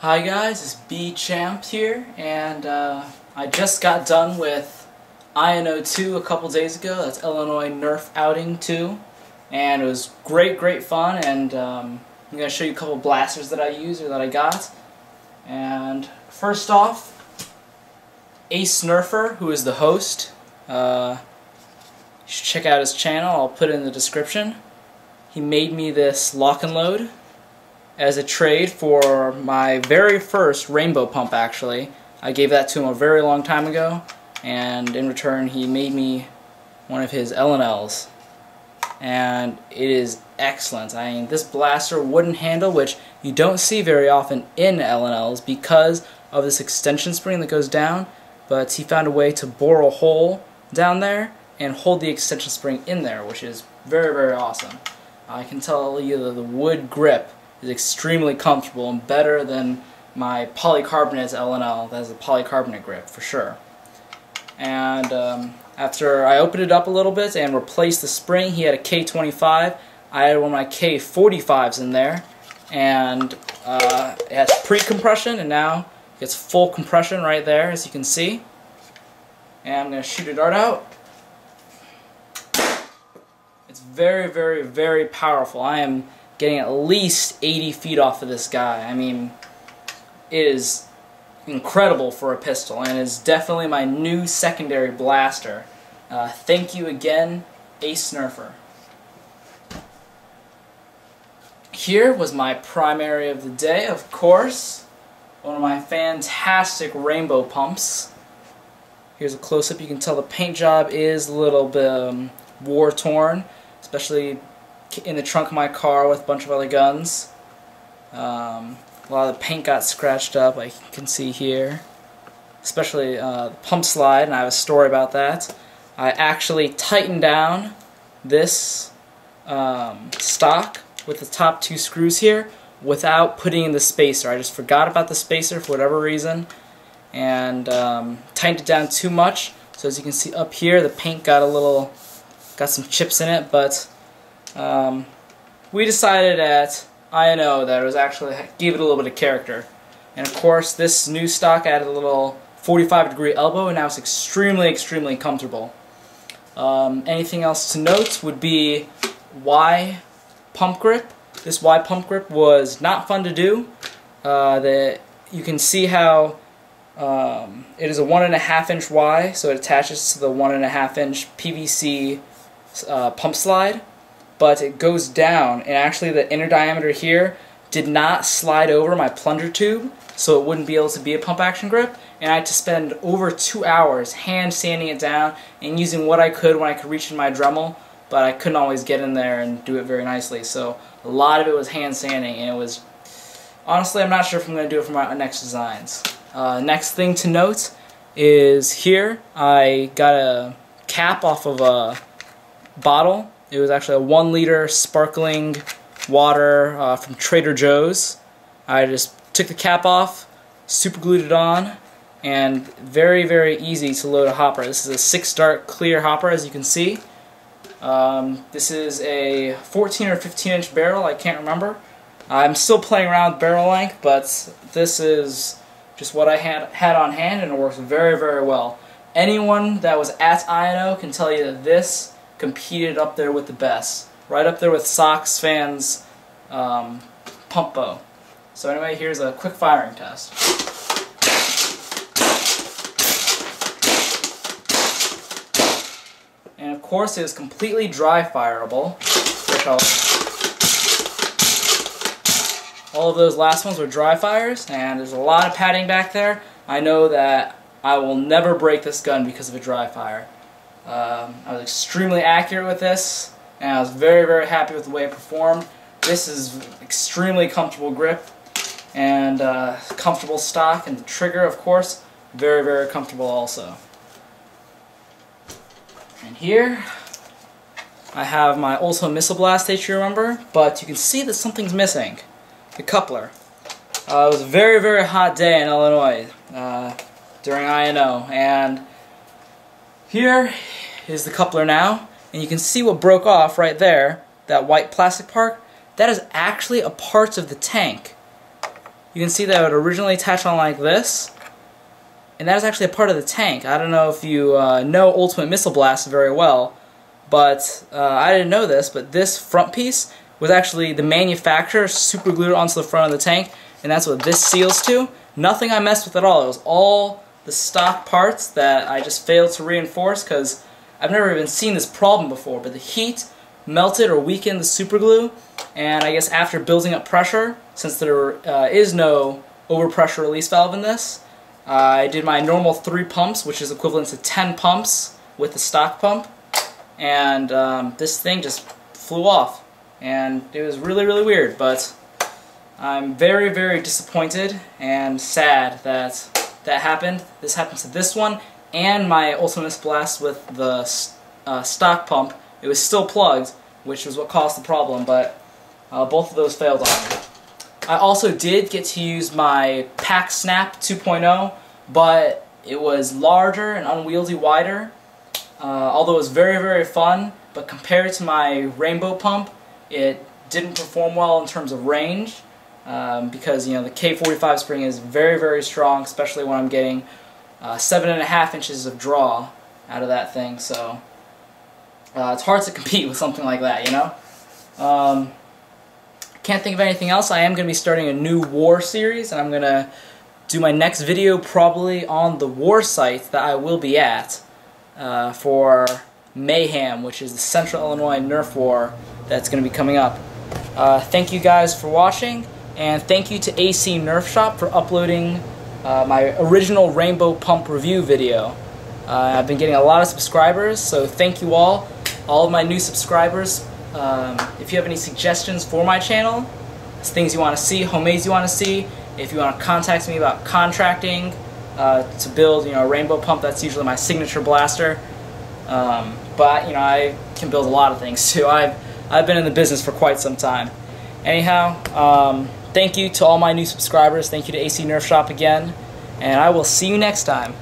Hi guys, it's B Champ here, and I just got done with INO2 a couple days ago. That's Illinois Nerf Outing 2, and it was great fun. And I'm going to show you a couple blasters that I used or that I got. And first off, Ace Nerfer, who is the host. You should check out his channel. I'll put it in the description. He made me this lock and load as a trade for my very first rainbow pump, actually. I gave that to him a very long time ago, and in return he made me one of his L&Ls. And it is excellent. I mean, this blaster wooden handle, which you don't see very often in L&Ls because of this extension spring that goes down, but he found a way to bore a hole down there and hold the extension spring in there, which is very awesome. I can tell you that the wood grip is extremely comfortable and better than my polycarbonate L&L. That has a polycarbonate grip for sure. And after I opened it up a little bit and replaced the spring, he had a K25. I had one of my K45s in there, and it has pre-compression, and now it gets full compression right there, as you can see. And I'm going to shoot a dart out. It's very powerful. I am getting at least 80 feet off of this guy. I mean, it is incredible for a pistol, and it's definitely my new secondary blaster. Thank you again, Ace Nerfer. Here was my primary of the day, of course. One of my fantastic rainbow pumps. Here's a close-up. You can tell the paint job is a little bit war-torn, especially in the trunk of my car with a bunch of other guns. A lot of the paint got scratched up, like you can see here. Especially the pump slide, and I have a story about that. I actually tightened down this stock with the top two screws here without putting in the spacer. I just forgot about the spacer for whatever reason and tightened it down too much. So as you can see up here, the paint got some chips in it, but we decided at INO that it was actually gave it a little bit of character. And of course, this new stock added a little 45-degree elbow, and now it's extremely comfortable. Anything else to note would be Y pump grip. This Y pump grip was not fun to do. You can see how it is a 1.5-inch Y, so it attaches to the 1.5-inch PVC pump slide, but it goes down, and actually the inner diameter here did not slide over my plunger tube, so it wouldn't be able to be a pump action grip, and I had to spend over 2 hours hand sanding it down and using what I could when I could reach in my Dremel, but I couldn't always get in there and do it very nicely, so a lot of it was hand sanding, and it was, honestly, I'm not sure if I'm going to do it for my next designs. Next thing to note is here I got a cap off of a bottle. It was actually a 1-liter sparkling water from Trader Joe's. I just took the cap off, super glued it on, and very easy to load a hopper. This is a 6-dart clear hopper, as you can see. This is a 14 or 15-inch barrel, I can't remember. I'm still playing around with barrel length, but this is just what I had on hand, and it works very well. Anyone that was at INO can tell you that this competed up there with the best. Right up there with Sox fans' pump bow. So anyway, here's a quick firing test. And of course it is completely dry fireable, which all of those last ones were dry fires, and there's a lot of padding back there. I know that I will never break this gun because of a dry fire. I was extremely accurate with this, and I was very happy with the way it performed. This is extremely comfortable grip and comfortable stock, and the trigger, of course, very comfortable also. And here I have my Ultima Missile Blast, if you remember, but you can see that something's missing. The coupler. It was a very hot day in Illinois during INO, and here is the coupler now, and you can see what broke off right there, that white plastic part. That is actually a part of the tank. you can see that it would originally attach on like this, and that is actually a part of the tank. I don't know if you know Ultimate Missile Blast very well, but I didn't know this, but this front piece was actually the manufacturer super glued onto the front of the tank, and that's what this seals to. Nothing I messed with at all. It was all the stock parts that I just failed to reinforce because I've never even seen this problem before, but the heat melted or weakened the super glue, and I guess after building up pressure, since there is no overpressure release valve in this, I did my normal 3 pumps, which is equivalent to 10 pumps with the stock pump, and this thing just flew off, and it was really, really weird, but I'm very, very disappointed and sad that that happened. This happened to this one and my Ultimate Missile Blast with the stock pump. It was still plugged, which was what caused the problem, but both of those failed on me. I also did get to use my Pack Snap 2.0, but it was larger and unwieldy wider. Although it was very, very fun, but compared to my Rainbow pump, it didn't perform well in terms of range, because the K45 spring is very, very strong, especially when I'm getting 7.5 inches of draw out of that thing. So it's hard to compete with something like that, Can't think of anything else. I am going to be starting a new war series, and I'm going to do my next video probably on the war site that I will be at for Mayhem, which is the Central Illinois Nerf War that's going to be coming up. Thank you guys for watching, and thank you to AC Nerf Shop for uploading my original Rainbow Pump review video. I've been getting a lot of subscribers, so thank you all of my new subscribers. If you have any suggestions for my channel, things you want to see, homemades you want to see, if you want to contact me about contracting to build a Rainbow Pump, that's usually my signature blaster. But I can build a lot of things too. I've been in the business for quite some time. Anyhow, thank you to all my new subscribers. Thank you to AC Nerf Shop again, and I will see you next time.